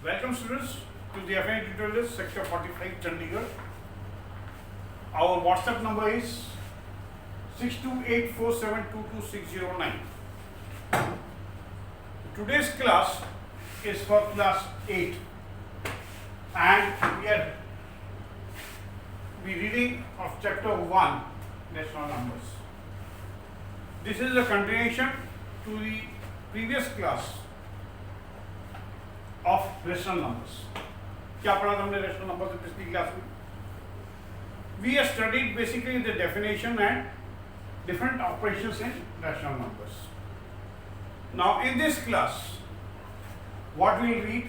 Welcome students to the FNA tutorials sector 45 Chandigarh. Our WhatsApp number is 6284722609. Today's class is for class 8 and we are reading of chapter 1 Rational Numbers. This is a continuation to the previous class of rational numbers. क्या पढ़ा था हमने rational numbers in पिछली class में? We have studied basically the definition and different operations in rational numbers. Now in this class, what we will read?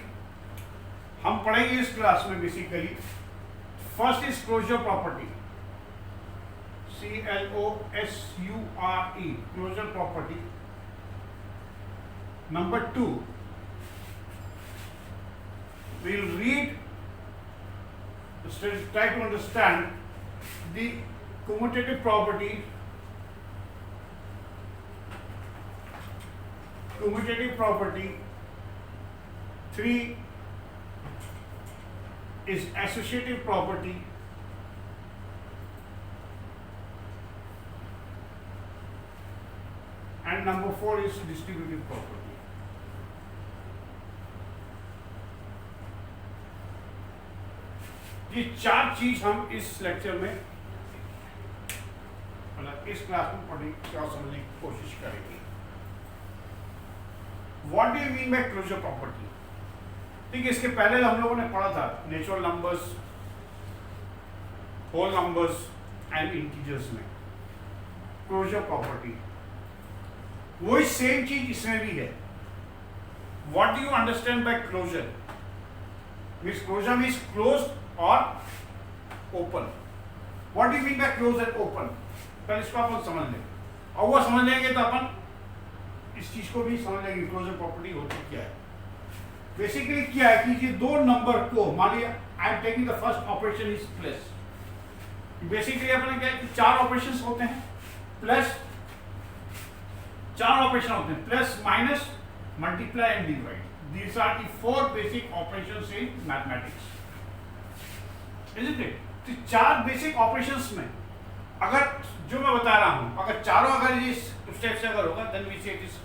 हम पढ़ेंगे इस class में basically first is closure property. CLOSURE, closure property. Number 2, we will read, try to understand the commutative property. Commutative property 3 is associative property. And number 4 is distributive property. ये चार चीज हम इस lecture में मतलब इस क्लास में पढ़ने और समझने की कोशिश करेंगे. What do you mean by closure property? ठीक है, इसके पहले हम लोगों ने पढ़ा था natural numbers, whole numbers and integers में क्लोजर प्रॉपर्टी. वही सेम चीज इसमें भी है. What do you understand by closure? Means closure means closed or open. What do you mean by closed and open? पहले इसको अपन समझ लें और वो समझ लेंगे तो अपन इस चीज को भी समझ लेंगे क्लोजर प्रॉपर्टी होती क्या है. बेसिकली क्या है कि ये दो नंबर को मान लिया I am taking the first operation is plus. Basically अपन क्या है कि चार ऑपरेशंस होते हैं प्लस, चार ऑपरेशन होते हैं plus minus multiply and divide. These are the four basic operations in mathematics. Isn't it? तो चार बेसिक ऑपरेशंस में अगर जो मैं बता रहा हूं अगर चारों अगर इस स्टेप से अगर होगा then we say it is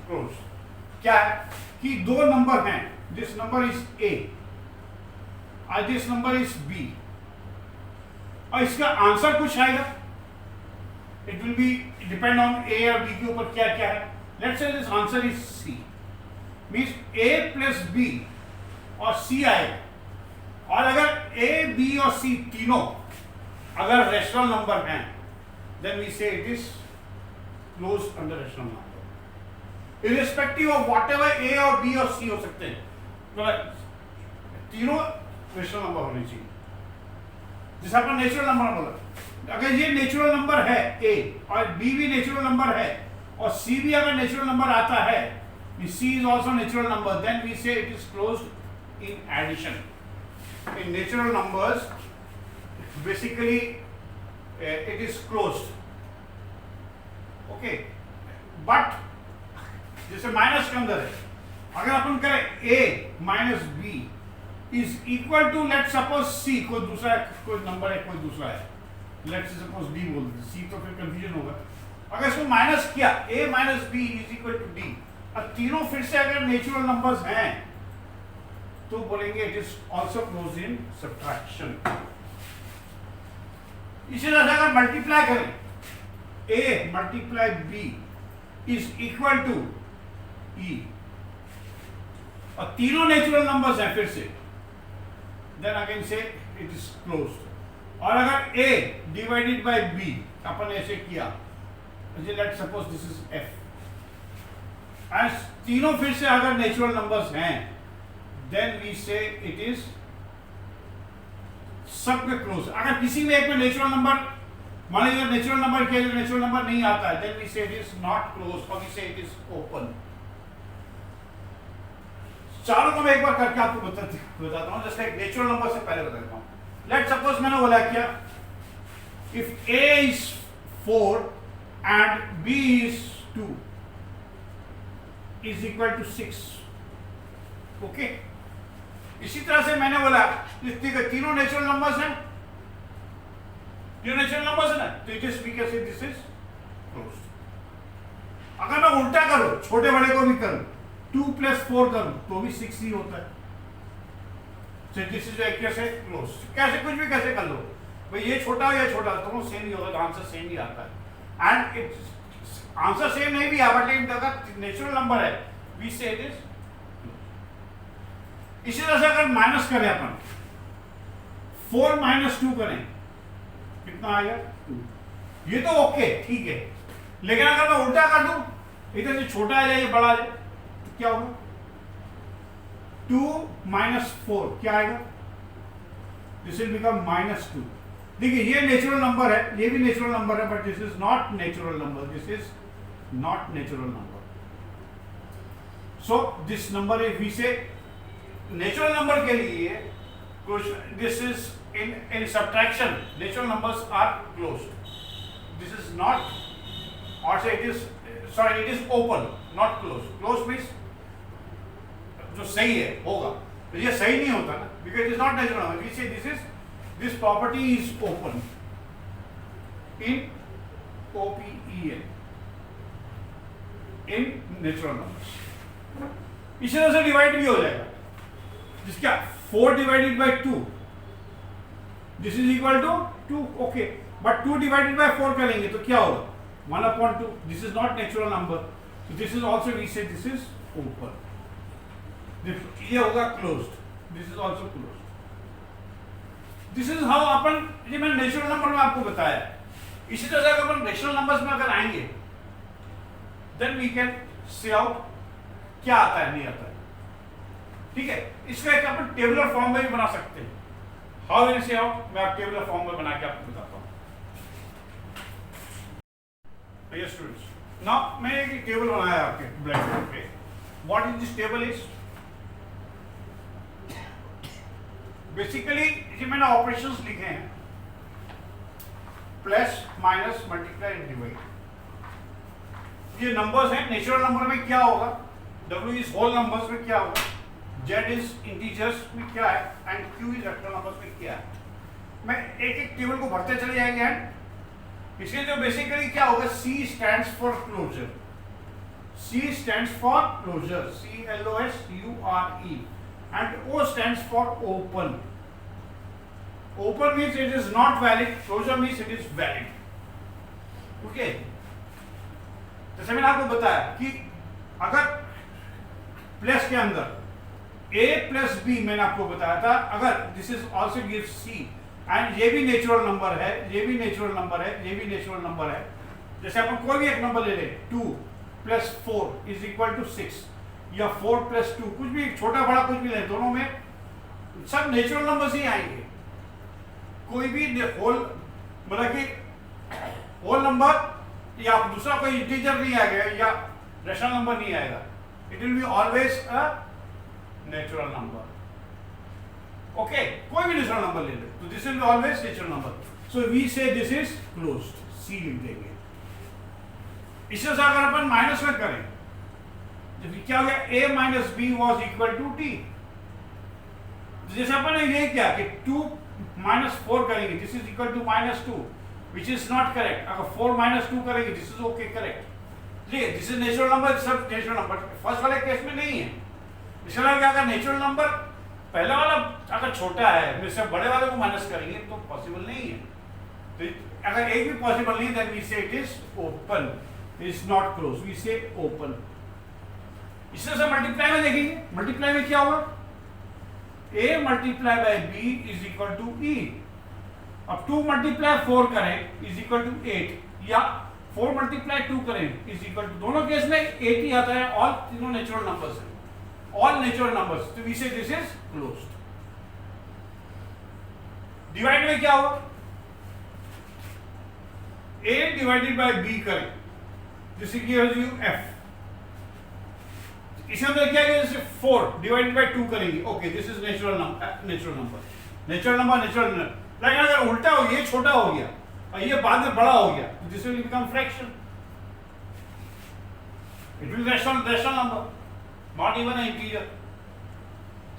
close. क्या है कि दो नंबर हैं, दिस नंबर इज ए और दिस नंबर इज बी और इसका आंसर कुछ आएगा. It will be depend on A और बी के ऊपर क्या क्या है. Let's say this answer is C. Means A plus B और सी आएगा. और अगर ए बी और सी तीनों अगर रेशनल नंबर हैं then we say it is close under rational number irrespective of whatever A और बी और सी हो सकते हैं. मतलब तीनों रेशनल नंबर होने चाहिए. जैसे अपन नेचुरल नंबर बोला, अगर ये नेचुरल नंबर है ए और बी भी नेचुरल नंबर है और सी भी अगर नेचुरल नंबर आता है, C is also natural number, then we say it is closed in addition. In natural numbers, basically it is closed. Okay, but जैसे माइनस के अंदर है, अगर अपन करें a minus b is equal to let's suppose c, कोई दूसरा कोई number है कोई दूसरा है, let's suppose d बोल दे, c तो फिर कंफ्यूजन होगा. अगर इसको माइनस किया a minus b is equal to d और तीनों फिर से अगर नेचुरल नंबर्स हैं तो बोलेंगे it is also close in subtraction. इसी तरह से अगर मल्टीप्लाई करें a multiply b is equal to e और तीनों नेचुरल नंबर्स हैं फिर से देन अगेन से इट इज क्लोज्ड. और अगर a डिवाइडेड बाय b अपन ऐसे किया, let's suppose this is f, as तीनों फिर से अगर नेचुरल नंबर्स हैं then we say it is सब में क्लोज. अगर किसी में एक में नेचुरल नंबर मान लीजिए नेचुरल नंबर के नेचुरल नंबर नहीं आता है then we say it is not close और we say it is open. चारों को मैं एक बार करके आपको बताता हूं. जैसे एक नेचुरल नंबर से पहले बता देता हूं. लेट्स सपोज मैंने बोला क्या if a is 4 and b is 2 is equal to 6. Okay, इसी तरह से मैंने बोला तीनों नेचुरल नंबर्स हैं, तीनों नेचुरल नंबर्स है ना, तो it is we can say this is closed. अगर मैं उल्टा करूं, छोटे बड़े को भी करूं, 2 + 4 करूं तो भी 6 ही होता है। So this is कैसे क्लोज, कैसे कुछ भी कैसे कर लो भाई, ये छोटा हो या छोटा दोनों सेम ही होगा, तो आंसर सेम ही आता है। एंड इट आंसर सेम नहीं भी है, बट अगर नेचुरल नंबर है वी से इट इज। इसी तरह से अगर माइनस करें अपन, 4 - 2 करें, कितना आएगा 2। ये तो ओके ठीक है, लेकिन अगर मैं उल्टा कर दूं, इधर से छोटा आ जाए ये बड़ा आ जाए, तो क्या होगा 2 - 4 क्या आएगा, दिस विल बिकम -2। देखिए ये नेचुरल नंबर है, ये भी नेचुरल नंबर है, but this is not natural number, this is not natural number. So this number is we say natural number के लिए this is in subtraction natural numbers are closed, this is not, or say it is, sorry it is open not closed, closed means जो सही है होगा, तो ये सही नहीं होता ना, because it is not natural number, we say this property is open in OPEN in natural numbers। इसी तरह से डिवाइड भी हो जाएगा, जिसका 4 divided by 2 this is equal to 2, okay, but 2 divided by 4 करेंगे तो क्या होगा 1/2, this is not natural number, so this is also we say this is open, ये होगा closed, this is also closed। this is how अपन, ये मैंने natural number में आपको बताया। इसी तरह से अगर अपन रेशनल नंबर्स में अगर आएंगे, then we can say out क्या आता है नहीं आता है, ठीक है। इसका एक अपन टेबुलर फॉर्म में भी बना सकते हैं। हाउ विल से आउट, मैं आप टेबुलर फॉर्म में बना के आपको बताता हूँ। Yes students, now मैं एक टेबल बनाया आपके ब्लैक बोर्ड पे। What is this table is? Basically ये मैंने ऑपरेशंस लिखे हैं, plus minus multiply and divide. ये नंबर्स हैं, नेचुरल नंबर में क्या होगा, W इज होल नंबर्स में क्या होगा, Z इज इंटीजर्स में क्या है, and Q is rational numbers में क्या है। मैं एक एक टेबल को भरते चले जाएंगे एंड इसके जो बेसिकली क्या होगा, C stands for closure, C stands for closure, CLOSURE, and O stands for open. Open means it is not valid, closure means it is valid. Okay, जैसे मैंने आपको बताया कि अगर प्लस के अंदर A + B मैंने आपको बताया था, अगर this is also gives C and ये भी नेचुरल नंबर है, ये भी नेचुरल नंबर है, ये भी नेचुरल नंबर है, जैसे अपन कोई भी एक नंबर ले लें, 2 + 4 इज इक्वल टू 6, या 4 + 2, कुछ भी छोटा बड़ा कुछ भी ले, दोनों में सब नेचुरल नंबर्स ही आएंगे। कोई भी होल मतलब कि होल नंबर या दूसरा कोई इंटीजर नहीं आएगा या रैशनल नंबर नहीं आएगा, it will be always a natural number. Okay, कोई भी नेचुरल नंबर ले ले तो this will be always natural number, so we say this is closed, C लिख देंगे। इससे अगर अपन माइनस में करें, जब क्या हो गया, A - B was equal to T, जैसे अपन ने ये किया कि 2 - 4 करेंगे, this is equal to -2, which is not correct. अगर 4 - 2 करेंगे, this is okay correct. This is natural number, सब नेचुरल नंबर, फर्स्ट वाले केस में नहीं है। इसलिए क्या, अगर नेचुरल नंबर पहला वाला अगर छोटा है, में से बड़े वाले को माइनस करेंगे तो पॉसिबल नहीं है। तो अगर एक भी पॉसिबल नहीं, then we say it is open, is not close, we say open. इसी तरह से मल्टीप्लाई में देखेंगे, मल्टीप्लाई में क्या होगा, A × B is equal to E। अब 2 × 4 करें इज इक्वल टू 8, या 4 × 2 करें इज इक्वल टू, दोनों केस में 8 ही आता है, ऑल तीनों नेचुरल नंबर्स हैं, ऑल नेचुरल नंबर्स, तो we say this is closed. Divide में क्या होगा, A / B करें, जिससे गिव्स यू F। इसके अंदर क्या है, जैसे 4 / 2 करेंगे, okay, this is natural number, natural number, natural number, natural number. लेकिन अगर उल्टा हो, ये छोटा हो गया और ये बाद में बड़ा हो गया, तो this will become fraction, it will rational number, not even an integer.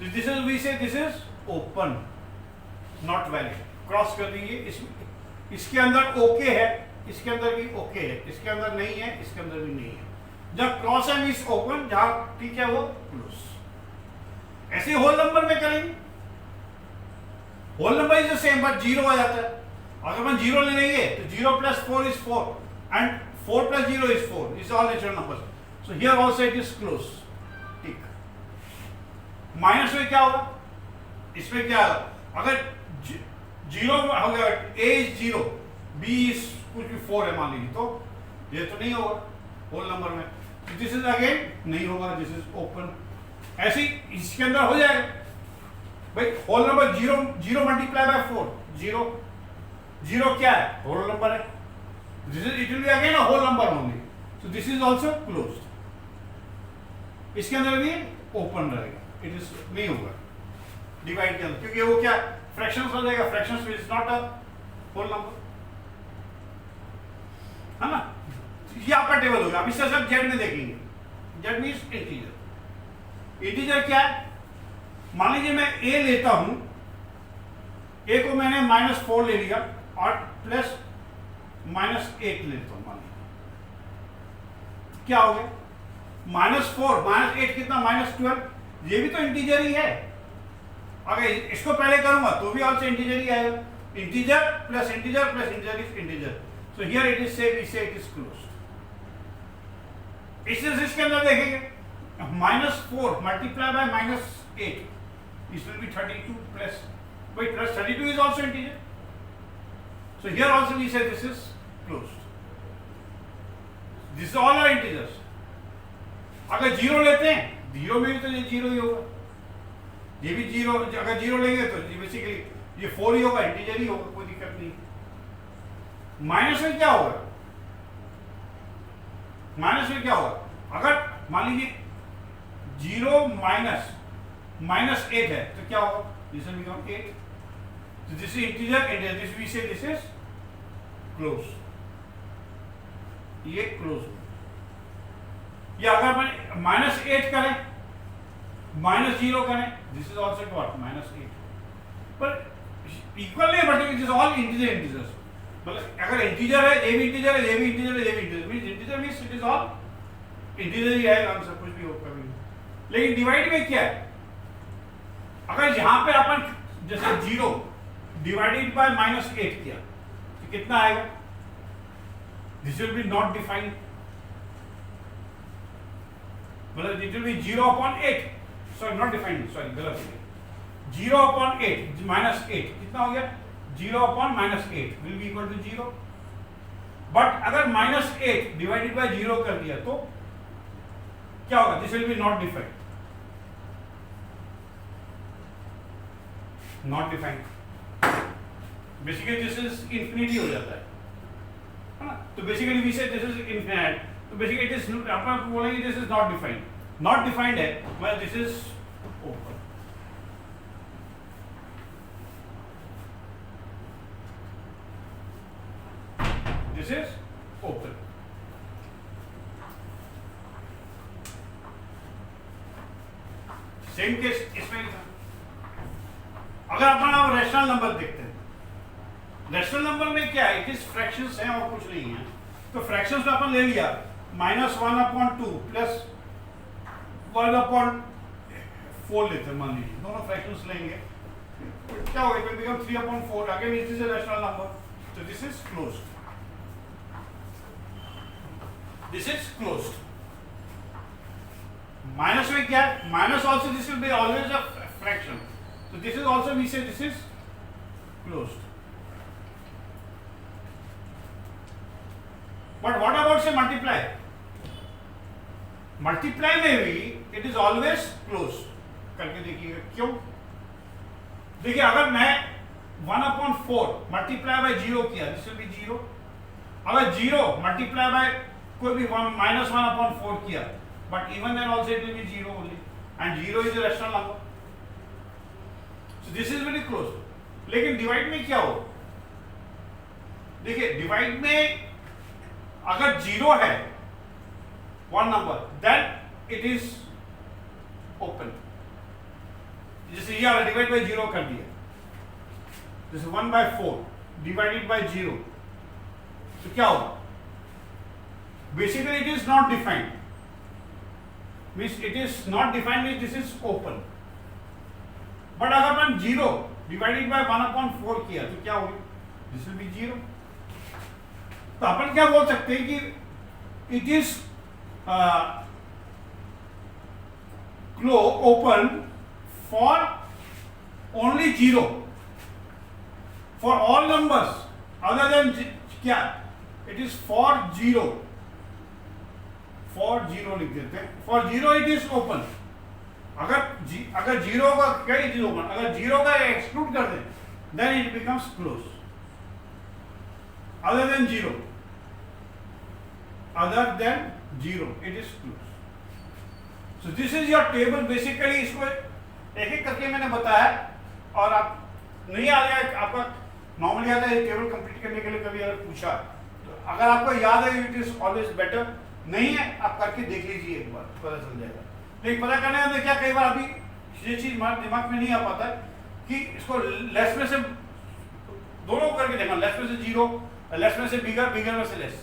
This is we say this is open, not valid, cross कर दीजिए। इसके अंदर ओके है, इसके अंदर भी ओके है, इसके अंदर नहीं है, इसके अंदर भी नहीं है। जब क्रॉस है मींस ओपन, जहां ठीक है वो क्लोज। ऐसे होल नंबर में करेंगे, whole number is the same but zero आ जाता है। अगर हम जीरो ले लेंगे तो 0 + 4 is 4 and 4 + 0 is 4. These are all natural numbers. So here also it is close. ठीक। माइनस में क्या होगा, इसमें क्या होगा, अगर जीरो हो गया, a is 0, b is कुछ भी 4 है मान लीजिए, तो ये तो नहीं होगा होल नंबर में। दिस इज अगेन नहीं होगा, दिस इज ओपन। ऐसे इसके अंदर हो जाएगा भाई, होल नंबर 0 0 मल्टीप्लाई बाय 4, 0 0 क्या है, होल नंबर है। This is it will be again a whole number only, so this is also closed. इसके अंदर भी ओपन रहेगा, इट इज नहीं होगा डिवाइड के अंदर, क्योंकि वो क्या फ्रैक्शंस हो जाएगा, fractions is not a whole number, है ना। ये आपका टेबल होगा। अब इससे सब जेड में देखेंगे, जेड मींस इंटीजर। इंटीजर क्या है, मान लीजिए मैं ए लेता हूं, ए को मैंने -4 ले लिया और प्लस -8 लेता हूं, मान लीजिए क्या हो गया, -4 -8 कितना, -12। ये भी तो इंटीजर ही है। अगर इसको पहले करूंगा तो भी ऑल्सो इंटीजर ही आएगा, integer plus integer plus integer is integer. So here it is से we say it is closed. इसके अंदर देखेंगे -4 multiply by -8, this will be 32 plus, wait, plus 32 is also integer. So here also we say this is closed. This is all are integers. अगर zero लेते हैं, zero में भी तो ये जीरो ही होगा, ये भी जीरो। अगर जीरो लेंगे तो बेसिकली ये 4 ही होगा, इंटीजर ही होगा, कोई दिक्कत नहीं। माइनस में क्या होगा, माइनस में क्या होगा, अगर मान लीजिए 0 -8 है तो क्या होगा, this will become 8। So this is integer, and this we say this is close, ये close। या अगर अपन -8 करें, -0 करें, this is also what, -8, पर इक्वल नहीं, but it is all integer integers. मतलब अगर इंटीजर है, ये भी इंटीजर है, ये भी इंटीजर है, ये भी integer, means integer means it is all integer ही आएगा आंसर, कुछ भी हो कभी। लेकिन डिवाइड में क्या है, अगर यहां पे अपन जैसे 0 डिवाइडेड बाय -8 किया तो कितना आएगा, this will be not defined, मतलब it will be 0/8, sorry not defined, sorry गलत हो गया, 0/8 -8 कितना हो गया, 0/8 will be equal to 0। But अगर -8 डिवाइडेड बाय 0 कर दिया तो क्या होगा, this will be not defined, not defined. Basically this is infinity हो जाता है ना। तो basically we say this is infinite, तो बेसिकली इट इज, अपन बोलेंगे this is not defined. Not defined है मतलब this is open. This is open. Same case इसमें था। अगर अपन अब रैशनल नंबर देखते हैं, रैशनल नंबर में क्या है, इट इज फ्रैक्शंस हैं और कुछ नहीं है। तो फ्रैक्शंस में अपन ले लिया -1/2 प्लस 1/4 लेते हैं, मान लीजिए दोनों फ्रैक्शंस लेंगे, क्या होगा, it will become 3/4। Again it is a rational number, so this is closed, this is closed। Minus में क्या है, minus also this will be always a fraction, so this is also we say this is closed। but what about say multiply, multiply में भी it is always closed करके देखिएगा। क्यों, देखिए अगर मैं 1/4 मल्टीप्लाई बाय 0 किया, दिस विल बी 0। अगर 0 मल्टीप्लाई बाय कोई भी -1/4 किया, but even then also it will be 0 only, and 0 is a rational number, so this is very close। लेकिन डिवाइड में क्या हो, देखिए डिवाइड में अगर 0 है one number, then it is open. जैसे ये वाला डिवाइड बाय 0 कर दिया, जैसे 1/4 डिवाइडेड बाय 0, तो क्या होगा? Basically it is not defined, means it is not defined means this is open. But अगर अपन 0 डिवाइडेड बाय 1/4 किया तो क्या होगी? This will B 0। तो अपन क्या बोल सकते हैं कि it is open for only 0 for all numbers other than क्या? It is for 0 लिख देते हैं। For 0 it is open। अगर 0 का क्या it is open, अगर 0 का exclude कर दें then it becomes closed। other than 0 it is closed। So this is your table। basically इसको एक एक करके मैंने बताया, और आप नहीं आ गया, आपका नॉर्मली आता है टेबल कंप्लीट करने के लिए, कभी अगर पूछा तो अगर आपको याद है इट इज ऑलवेज बेटर, नहीं है आप करके देख लीजिए एक बार, पता चल जाएगा। लेकिन पता करने में क्या कई बार अभी ये चीज हमारे दिमाग में नहीं आ पाता है कि इसको लेस में से दोनों करके देखना, लेस में से 0, लेस में से बिगर, बिगर में से लेस।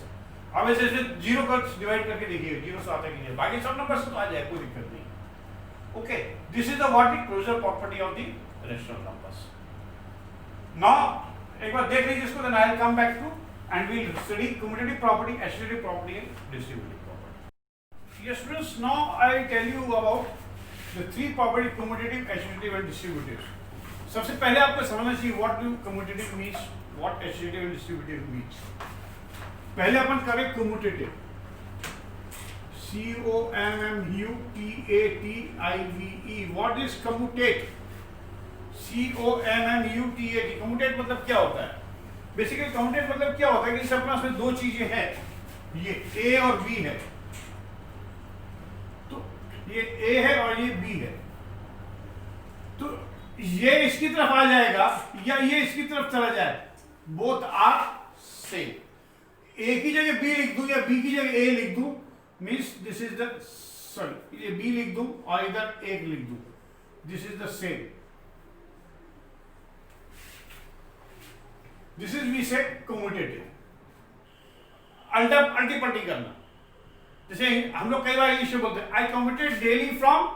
अब ऐसे 0 कर डिवाइड करके देखिए 0 से आता है कि बाकी सब नंबर से तो आ जाए, कोई दिक्कत नहीं। Okay, this is the what is closure property of the rational numbers. Now एक बार देख लीजिए इसको, then I will come back to and we will study commutative property, associative property and distributive property. Yes students, now I tell you about the three property, commutative, associative and distributive. सबसे पहले आपको समझना चाहिए what do commutative means, what associative and distributive means. पहले अपन करें commutative, COMMUTATIVE। What is commutate? COMMUTAT। Commutate मतलब क्या होता है? बेसिकली कम्यूटेट मतलब क्या होता है कि सब पास में दो चीजें हैं, ये A और B है, तो ये A है और ये B है, तो ये इसकी तरफ आ जाएगा या ये इसकी तरफ चला जाए, बोथ आर सेम। A की जगह B लिख दूं या B की जगह A लिख दूं, means this is the, sorry ये B लिख दूं और इधर A लिख दूं, this is the same. This is we say commutative. अल्टी पल्टी करना, जैसे हम लोग कई बार इंग्लिश में बोलते हैं आई कम्यूटेट डेली फ्रॉम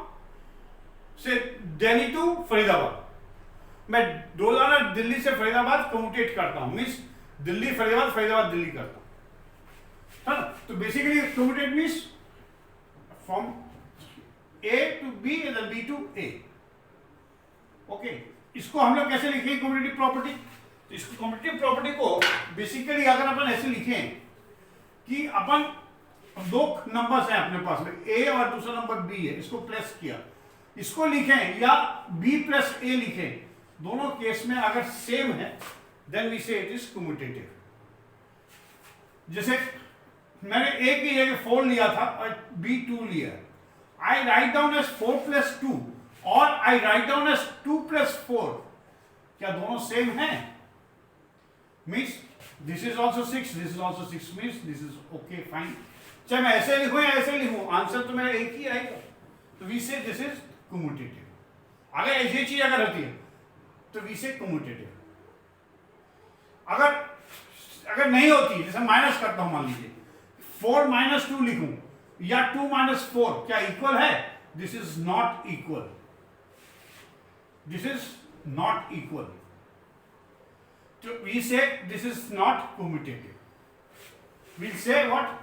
से दिल्ली टू फरीदाबाद। मैं रोजाना दिल्ली से फरीदाबाद कम्यूटेट करता हूं, मीन्स दिल्ली फरीदाबाद, फरीदाबाद दिल्ली करता हूं, है ना? तो basically commute means from A to B and B to A। Okay, इसको हम लोग कैसे लिखेंगे कम्यूटेटिव प्रॉपर्टी? तो इसको कम्यूटेटिव प्रॉपर्टी को बेसिकली अगर अपन ऐसे लिखें कि अपन दो नंबर्स हैं अपने पास में, A और दूसरा नंबर B है, इसको प्लस किया, इसको लिखें या B प्लस A लिखें, दोनों केस में अगर सेम है then we say it is commutative. जैसे मैंने A की जगह 4 लिया था और B 2 लिया, आई राइट डाउन एज 4 प्लस 2 और आई राइट डाउन एज 2 प्लस 4, क्या दोनों सेम हैं? Means this is also 6, this is also 6, means this is okay fine. चाहे मैं ऐसे लिखूं या ऐसे लिखूं, आंसर तो मेरा एक ही आएगा, तो we say this is commutative. अगर ऐसी चीज अगर होती है तो वी से कम्यूटेटिव। अगर नहीं होती, जैसे माइनस करता हूं, मान लीजिए 4 माइनस 2 लिखूं या 2 माइनस 4, क्या इक्वल है? This is not equal, this is not equal, तो we say this is not commutative. We say what?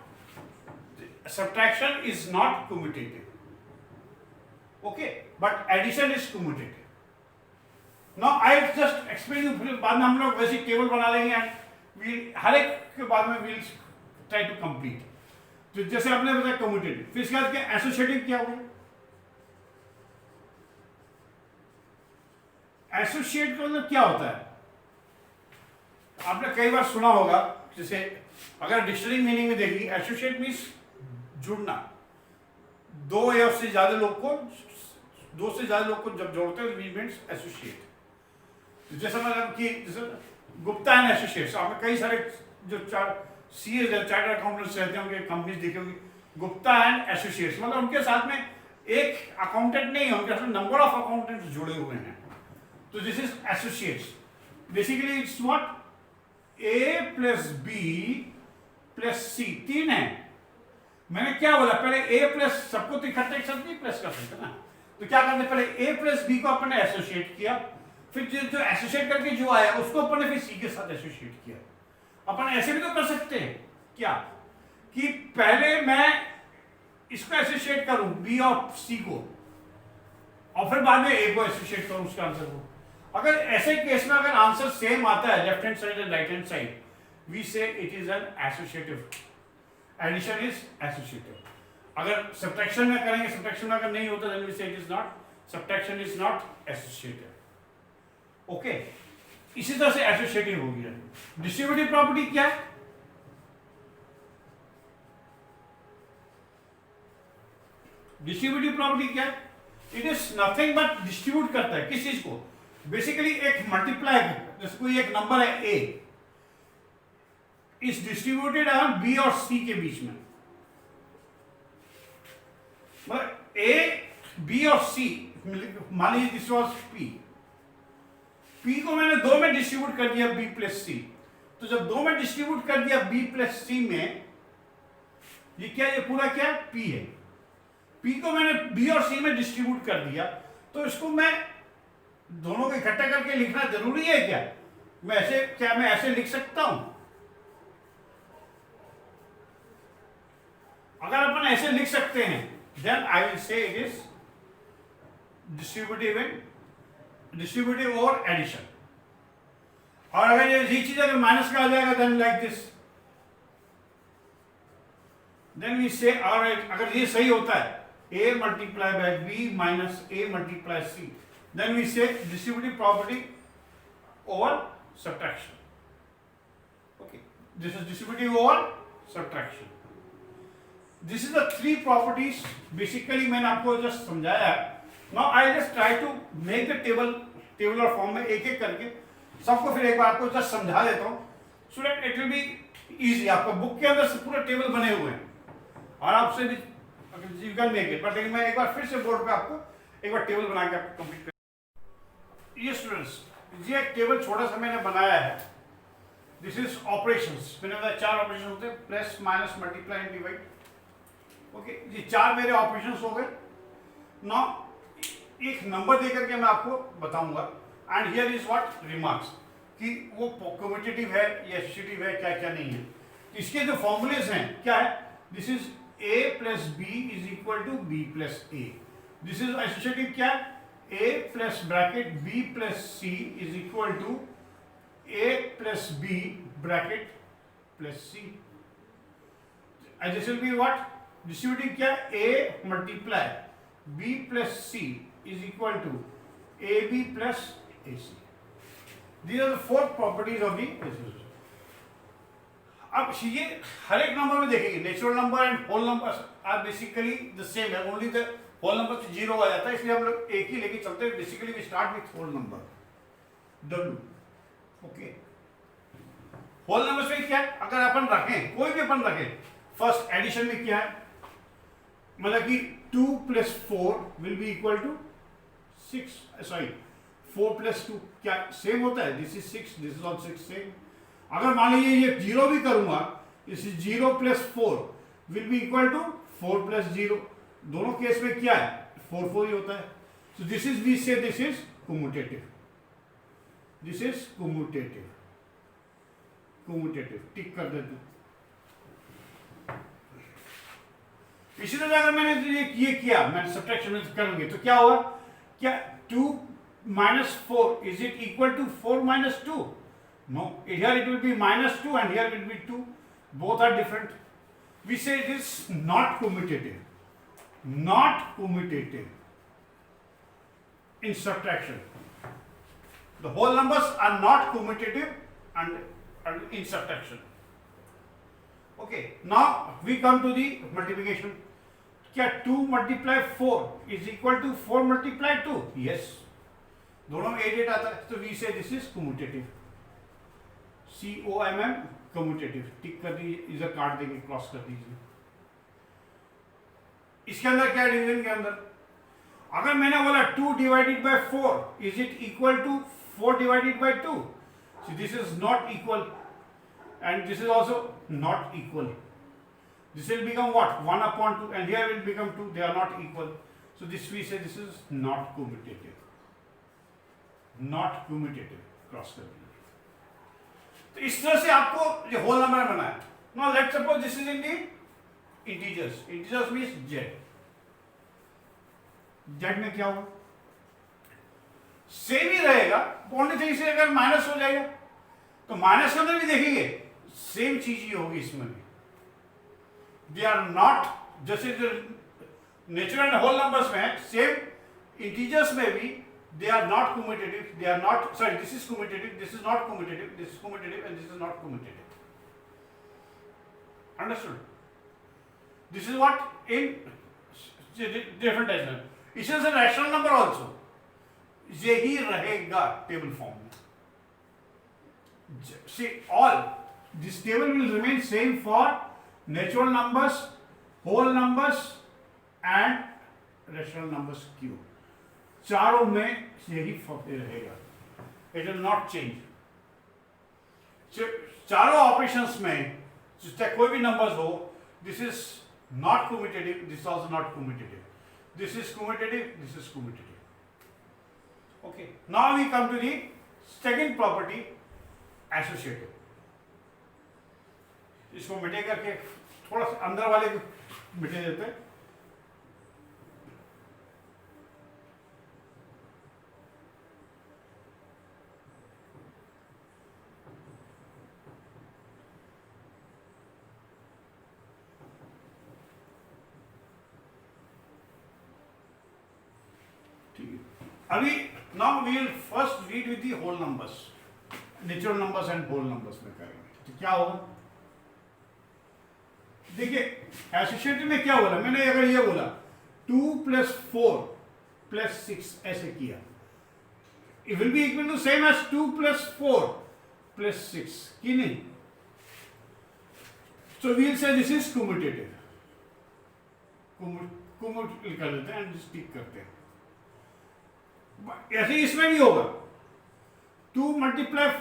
subtraction is not commutative, okay, but addition is commutative. Now I just explain you, बाद में हम लोग वैसे table बना लेंगे and we हर एक के बाद में we'll try to complete। तो जैसे आपने बताया कम्यूटेटिव, फिर इसके बाद क्या एसोसिएटिव क्या हुआ? एसोसिएट का मतलब क्या होता है? आपने कई बार सुना होगा, जैसे अगर डिक्शनरी मीनिंग में देखिए, एसोसिएट मीन्स जुड़ना, दो या उससे ज्यादा लोग को जब जोड़ते हैं वी मीन्स एसोसिएट। जैसा मतलब कि जैसे गुप्ता एंड एसोसिएट्स, आपने कई सारे जो सीए चार्टर्ड अकाउंटेंट्स रहते हैं उनके कंपनीज देखी होगी, गुप्ता एंड एसोसिएट्स, मतलब उनके साथ में एक अकाउंटेंट नहीं है, उनके साथ नंबर ऑफ अकाउंटेंट्स जुड़े हुए हैं, तो this is associates. Basically it's what A plus B plus C, तीन है। मैंने क्या बोला पहले ए प्लस, सबको तो इकट्ठे एक साथ नहीं प्लस कर सकते ना, तो क्या करते पहले ए प्लस बी को अपन ने एसोसिएट किया, फिर जो एसोसिएट करके जो आया उसको अपन ने फिर सी के साथ एसोसिएट किया। अपन ऐसे भी तो कर सकते हैं क्या कि पहले मैं इसको एसोसिएट करूं बी और सी को, और फिर बाद में ए को एसोसिएट करूं उसके आंसर को। अगर ऐसे केस में अगर आंसर सेम आता है left hand side and right hand side, we say it is an associative, addition is associative. अगर सब्ट्रैक्शन में करेंगे, सब्ट्रैक्शन में अगर नहीं होता then we say it is not, subtraction is not associative. Okay, इसी तरह से एसोसिएटिव हो गया। डिस्ट्रीब्यूटिव प्रॉपर्टी क्या है? डिस्ट्रीब्यूटिव प्रॉपर्टी क्या है? It is nothing but distribute करता है किस चीज को? बेसिकली एक मल्टीप्लाई, जैसे कोई एक नंबर है ए, इज डिस्ट्रीब्यूटेड ऑन बी और सी के बीच में। ए बी और सी, मान लीजिए दिस वाज पी, पी को मैंने दो में डिस्ट्रीब्यूट कर दिया बी प्लस सी, तो जब दो में डिस्ट्रीब्यूट कर दिया बी प्लस सी में, ये क्या, ये पूरा क्या पी है। पी को मैंने बी और सी में डिस्ट्रीब्यूट कर दिया, तो इसको मैं दोनों को इकट्ठा करके लिखना जरूरी है क्या? मैं ऐसे, क्या मैं ऐसे लिख सकता हूं? अगर अपन ऐसे लिख सकते हैं then I will say it is distributive and distributive और एडिशन। और अगर ये चीज अगर माइनस का आ जाएगा then like this, then we say, और अगर ये सही होता है a multiplied by b minus a multiplied c, then we say distributive property over subtraction. Okay, this is distributive over subtraction. This is the three properties basically मैंने आपको just समझाया है। Now I just try to make the tabular form में एक एक करके सबको फिर एक बार आपको just समझा देता हूँ, so that it will be easy। आपका बुक के अंदर से पूरे टेबल बने हुए हैं और आपसे भी you can make it, but लेकिन मैं एक बार फिर से बोर्ड पे आपको एक बार टेबल बना के आपको कंप्लीट कर। ये स्टूडेंट्स, ये एक टेबल छोटा सा मैंने बनाया है। This is operations. मैंने बताया 4 ऑपरेशन होते हैं, plus minus multiply and divide. Okay, ये 4 मेरे ऑपरेशंस हो गए। नाउ एक नंबर देकर के मैं आपको बताऊंगा, and here is what remarks, कि वो कम्यूटेटिव है या एसोसिएटिव है, क्या क्या नहीं है। इसके जो फॉर्मूलेज हैं क्या है? This is a plus b is equal to b plus a. This is associative क्या? a plus bracket b plus c is equal to a plus b bracket plus c. And this will be what? Distributive क्या? a multiply b plus c is equal to ab plus ac. These are the 4 properties of the association. अब ये हर एक number में देखेंगे, natural number and whole number are basically the same है, only the whole number से 0 आ जाता है, इसलिए हम लोग एक ही लेके चलते हैं। Basically we start with whole number w। Okay, whole number से क्या है? अगर अपन रखें, कोई भी अपन रखें, फर्स्ट एडिशन में क्या है, मतलब कि 2 + 4 will be equal to 6, sorry 4 + 2 क्या सेम होता है? This is 6, this is also 6 same. अगर मान लीजिए ये 0 भी करूंगा, इस 0 + 4 विल बी इक्वल टू 4 + 0। दोनों केस में क्या है? 4 4 ही होता है। So this is, we say this is commutative, this is commutative, commutative tick कर देते हैं। इसी तरह अगर मैंने ये किया, मैंने सब्ट्रैक्शन करेंगे तो क्या होगा? क्या 2 - 4 is it equal to 4 - 2? No, here it will be -2 and here it will be 2. Both are different. We say it is not commutative. Not commutative in subtraction. The whole numbers are not commutative and in subtraction. Okay, now we come to the multiplication. क्या 2 × 4 is equal to 4 × 2? Yes. दोनों में 8 आता है, तो we say this is commutative. COMM commutative tick कर दीजिए, इधर काट देंगे, क्रॉस कर दीजिए। इसके अंदर क्या डिवीजन के अंदर अगर मैंने बोला 2 divided by 4 is it equal to 4 divided by 2? So this is not equal and this is also not equal. This will become what? 1 upon 2 and here will become 2. They are not equal. So this we say this is not commutative. Not commutative cross करके. तो इस तरह से आपको ये whole number बनाना है. Now let's suppose this is in the integers. Integers means z. z में क्या होगा? सेम ही रहेगा. ओनली थिंग से अगर माइनस हो जाएगा तो माइनस के अंदर भी देखेंगे सेम चीज ही होगी इसमें भी. दे आर नॉट, जैसे जो नेचुरल एंड होल नंबर्स में है सेम इंटीजर्स में भी they are not commutative. They are not, sorry, this is commutative, this is not commutative, this is commutative and this is not commutative. Understood? This is what in different types. It is a rational number also. यही रहेगा table form में. See, all this table will remain same for natural numbers, whole numbers and rational numbers Q. चारों में यही फर्क रहेगा. It will not change. चारों operations में चाहे कोई भी नंबर्स हो, this is not commutative, this is also not commutative. This is commutative, this is commutative. Okay. Now we come to the second property, associative. इसको मिटे करके थोड़ा सा अंदर वाले को मिटे देते हैं. ठीक है. अभी now we will first read with the whole numbers. Natural numbers and whole numbers में करेंगे. तो क्या होगा? देखिए एसोसिएटिव में क्या बोला मैंने. अगर ये बोला 2 + 4 + 6 ऐसे किया, it will be equal to same as 2 + 4 + 6 की नहीं. So we will say this is commutative. Commutative कर देते हैं एंड स्टिक करते हैं. ऐसे इसमें भी होगा. 2 ×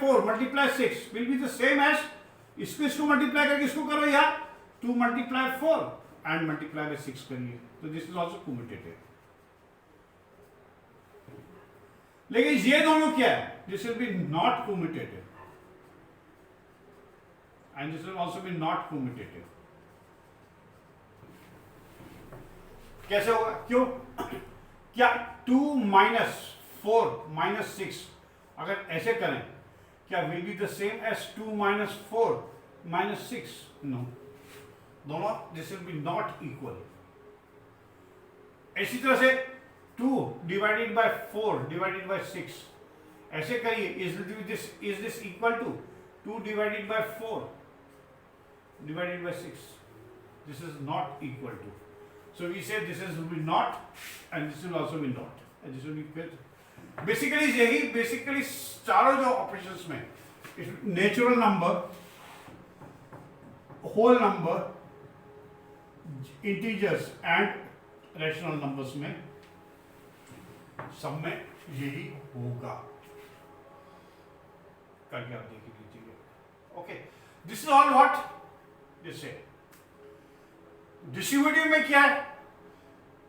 4 × 6 will be the same as, इसको मल्टीप्लाई करके इसको करो या 2 × 4 and multiply by 6 करिए. तो दिस इज ऑल्सो कम्यूटेटिव. लेकिन ये दोनों क्या है? This will be not commutative and this will also be not commutative. कैसे होगा? क्यों? क्या 2 - 4 - 6 अगर ऐसे करें क्या will be the same as 2 - 4 - 6? No. दोनों this will be not equal. इसी तरह से 2 डिवाइडेड बाय 4 डिवाइडेड बाय 6 ऐसे करिए. Is this equal to 2 divided by 4 divided by 6? This is not equal to. So we say this is will be not and this will also be not and this will be. Basically चारों जो operations में natural number, whole number, integers and rational numbers में सब में यही होगा. करके आप देख लीजिए. Okay. This is all what this है. डिस्ट्रीब्यूटिव में क्या है?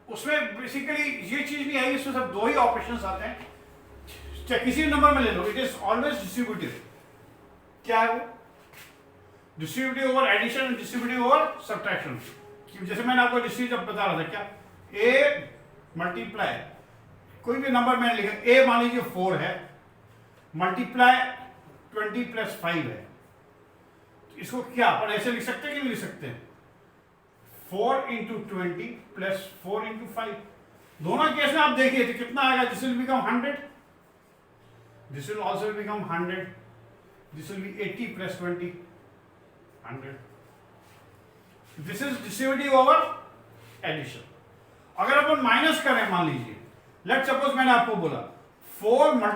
उसमें बेसिकली ये चीज नहीं आएगी. इसमें सब दो ही ऑपरेशंस आते हैं. चाहे किसी नंबर में ले लो, इट इज ऑलवेज डिस्ट्रीब्यूटिव. क्या है वो? Distributive over addition and distributive over subtraction. जैसे मैंने आपको डिस्ट्रीब्यूटिव बता रहा था. क्या ए मल्टीप्लाई कोई भी नंबर मैंने लिखा, ए मान लीजिए 4 है, मल्टीप्लाई 20 + 5 है. तो इसको क्या अपन ऐसे लिख सकते हैं कि नहीं लिख सकते? 4 × 20 + 4 × 5. दोनों केस में आप देखिए तो कितना आएगा? This will become 100. This will also become 100. This will be 80 + 20, 100. This is distributive over addition. अगर अपन माइनस करें, मान लीजिए, लेट सपोज मैंने आपको बोला 4 ×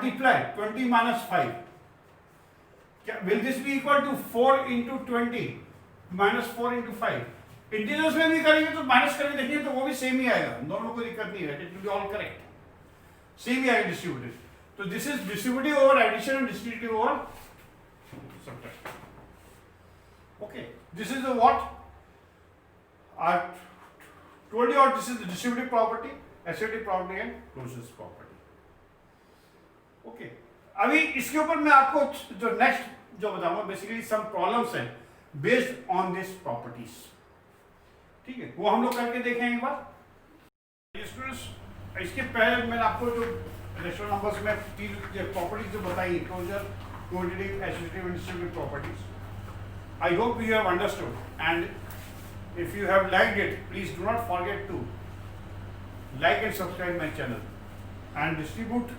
20 - 5. क्या will this be equal to 4 × 20 - 4 × 5? Integers में भी करेंगे तो माइनस करके देखिए तो वो भी सेम ही आएगा, दोनों को दिक्कत नहीं है, it will be all correct, same ही आएगा डिस्ट्रीब्यूटिव। तो this is distributive over addition and distributive over subtraction. Okay, this is the what I told you out, this is the distributive property, associative property and closures property. Okay, अभी इसके ऊपर मैं आपको जो next जो बताऊंगा basically some problems हैं based on this properties, ठीक है, वो हम लोग करके देखें एक बार। स्टूडेंट्स, इसके पहले मैंने आपको जो रेशनल नंबर्स में तीन प्रॉपर्टीज जो बताई, closure, quantitative, associative and distributive properties, I hope you have understood, and if you have liked it, please do not forget to like and subscribe my channel and distribute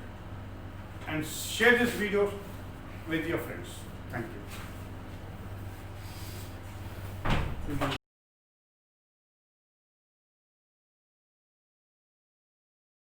and share this video with your friends. Thank you.